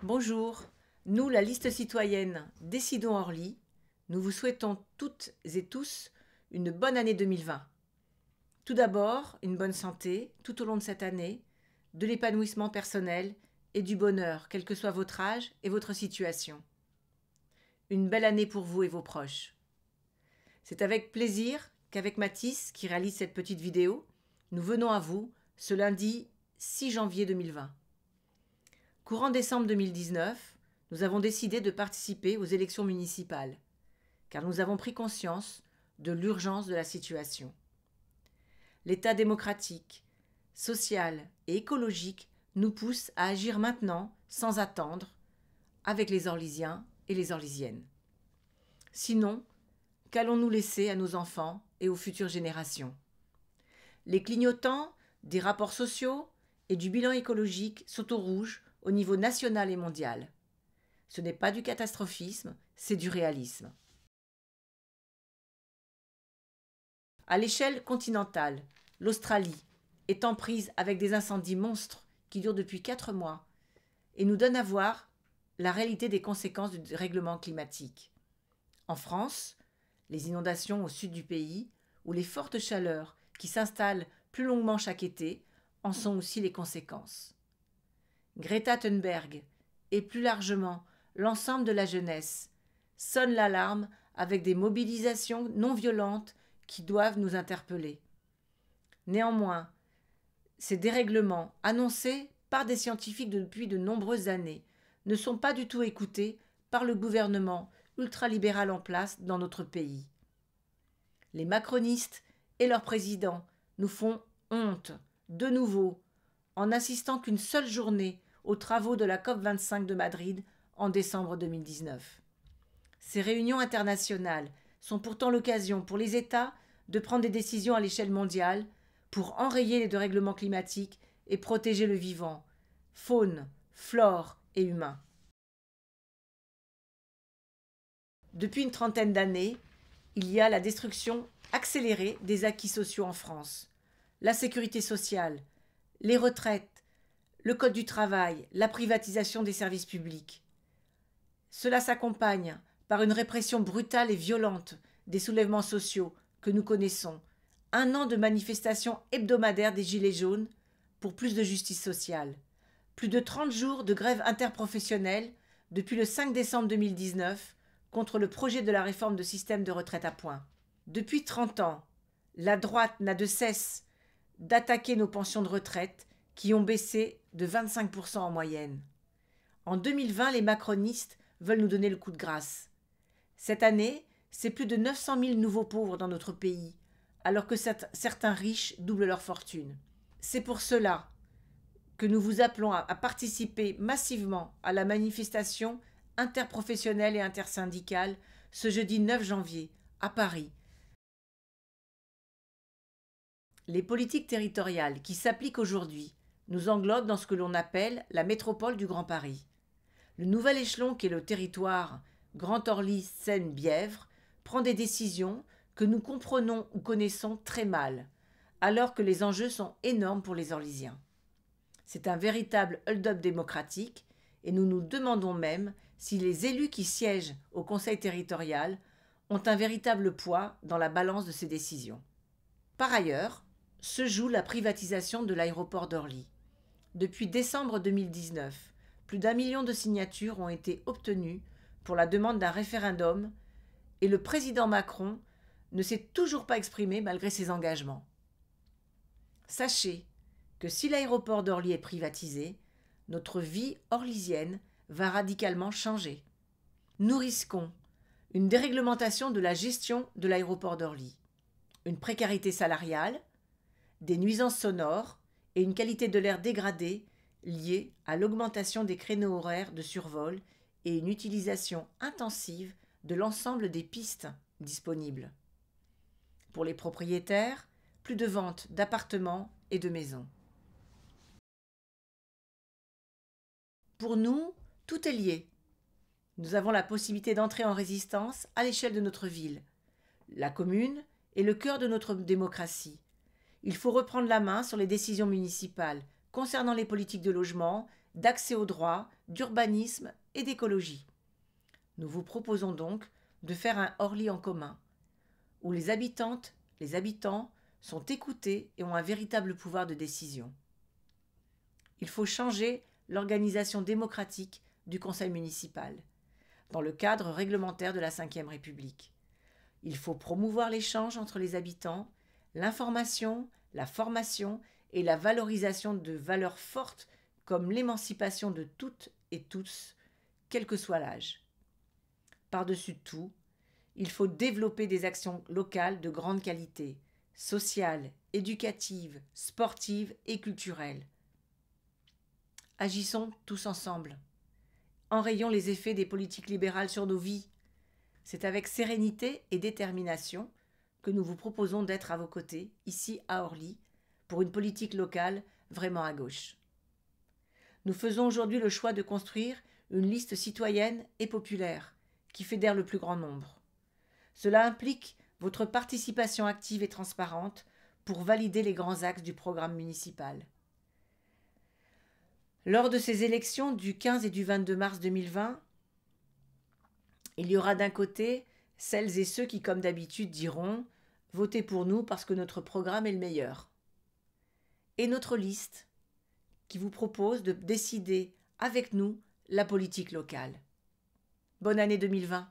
Bonjour, nous, la liste citoyenne Décidons Orly, nous vous souhaitons toutes et tous une bonne année 2020. Tout d'abord, une bonne santé tout au long de cette année, de l'épanouissement personnel et du bonheur, quel que soit votre âge et votre situation. Une belle année pour vous et vos proches. C'est avec plaisir qu'avec Mathis, qui réalise cette petite vidéo, nous venons à vous ce lundi 6 janvier 2020. Courant décembre 2019, nous avons décidé de participer aux élections municipales, car nous avons pris conscience de l'urgence de la situation. L'État démocratique, social et écologique nous pousse à agir maintenant, sans attendre, avec les Orlysiens et les Orlysiennes. Sinon, qu'allons-nous laisser à nos enfants et aux futures générations? Les clignotants des rapports sociaux et du bilan écologique sont au rouge au niveau national et mondial. Ce n'est pas du catastrophisme, c'est du réalisme. À l'échelle continentale, l'Australie est en prise avec des incendies monstres qui durent depuis 4 mois et nous donnent à voir la réalité des conséquences du dérèglement climatique. En France, les inondations au sud du pays ou les fortes chaleurs qui s'installent plus longuement chaque été en sont aussi les conséquences. Greta Thunberg et plus largement l'ensemble de la jeunesse sonnent l'alarme avec des mobilisations non violentes qui doivent nous interpeller. Néanmoins, ces dérèglements annoncés par des scientifiques depuis de nombreuses années ne sont pas du tout écoutés par le gouvernement ultralibéral en place dans notre pays. Les macronistes et leurs présidents nous font honte, de nouveau, en n'assistant qu'une seule journée aux travaux de la COP25 de Madrid en décembre 2019. Ces réunions internationales sont pourtant l'occasion pour les États de prendre des décisions à l'échelle mondiale pour enrayer les dérèglements climatiques et protéger le vivant, faune, flore et humain. Depuis une trentaine d'années, il y a la destruction accélérée des acquis sociaux en France. La sécurité sociale, les retraites, le code du travail, la privatisation des services publics. Cela s'accompagne par une répression brutale et violente des soulèvements sociaux que nous connaissons, un an de manifestations hebdomadaires des Gilets jaunes pour plus de justice sociale, plus de 30 jours de grève interprofessionnelle depuis le 5 décembre 2019 contre le projet de la réforme de système de retraite à points. Depuis 30 ans, la droite n'a de cesse d'attaquer nos pensions de retraite qui ont baissé de 25% en moyenne. En 2020, les macronistes veulent nous donner le coup de grâce. Cette année, c'est plus de 900 000 nouveaux pauvres dans notre pays, alors que certains riches doublent leur fortune. C'est pour cela que nous vous appelons à participer massivement à la manifestation interprofessionnelle et intersyndicale ce jeudi 9 janvier à Paris. Les politiques territoriales qui s'appliquent aujourd'hui nous englobent dans ce que l'on appelle la métropole du Grand Paris. Le nouvel échelon qu'est le territoire Grand Orly, Seine, Bièvre prend des décisions que nous comprenons ou connaissons très mal, alors que les enjeux sont énormes pour les Orlysiens. C'est un véritable hold-up démocratique et nous nous demandons même si les élus qui siègent au conseil territorial ont un véritable poids dans la balance de ces décisions. Par ailleurs, se joue la privatisation de l'aéroport d'Orly. Depuis décembre 2019, plus d'1 million de signatures ont été obtenues pour la demande d'un référendum et le président Macron ne s'est toujours pas exprimé malgré ses engagements. Sachez que si l'aéroport d'Orly est privatisé, notre vie orlysienne va radicalement changer. Nous risquons une déréglementation de la gestion de l'aéroport d'Orly, une précarité salariale, des nuisances sonores et une qualité de l'air dégradée liée à l'augmentation des créneaux horaires de survol et une utilisation intensive de l'ensemble des pistes disponibles. Pour les propriétaires, plus de ventes d'appartements et de maisons. Pour nous, tout est lié. Nous avons la possibilité d'entrer en résistance à l'échelle de notre ville. La commune est le cœur de notre démocratie. Il faut reprendre la main sur les décisions municipales, concernant les politiques de logement, d'accès aux droits, d'urbanisme et d'écologie. Nous vous proposons donc de faire un Orly en commun, où les habitantes, les habitants sont écoutés et ont un véritable pouvoir de décision. Il faut changer l'organisation démocratique du conseil municipal, dans le cadre réglementaire de la Ve République. Il faut promouvoir l'échange entre les habitants, l'information, la formation et la valorisation de valeurs fortes comme l'émancipation de toutes et tous, quel que soit l'âge. Par-dessus tout, il faut développer des actions locales de grande qualité, sociales, éducatives, sportives et culturelles. Agissons tous ensemble. Enrayons les effets des politiques libérales sur nos vies. C'est avec sérénité et détermination que nous vous proposons d'être à vos côtés, ici à Orly, pour une politique locale vraiment à gauche. Nous faisons aujourd'hui le choix de construire une liste citoyenne et populaire qui fédère le plus grand nombre. Cela implique votre participation active et transparente pour valider les grands axes du programme municipal. Lors de ces élections du 15 et du 22 mars 2020, il y aura d'un côté celles et ceux qui, comme d'habitude, diront « Votez pour nous parce que notre programme est le meilleur ». Et notre liste qui vous propose de décider avec nous la politique locale. Bonne année 2020.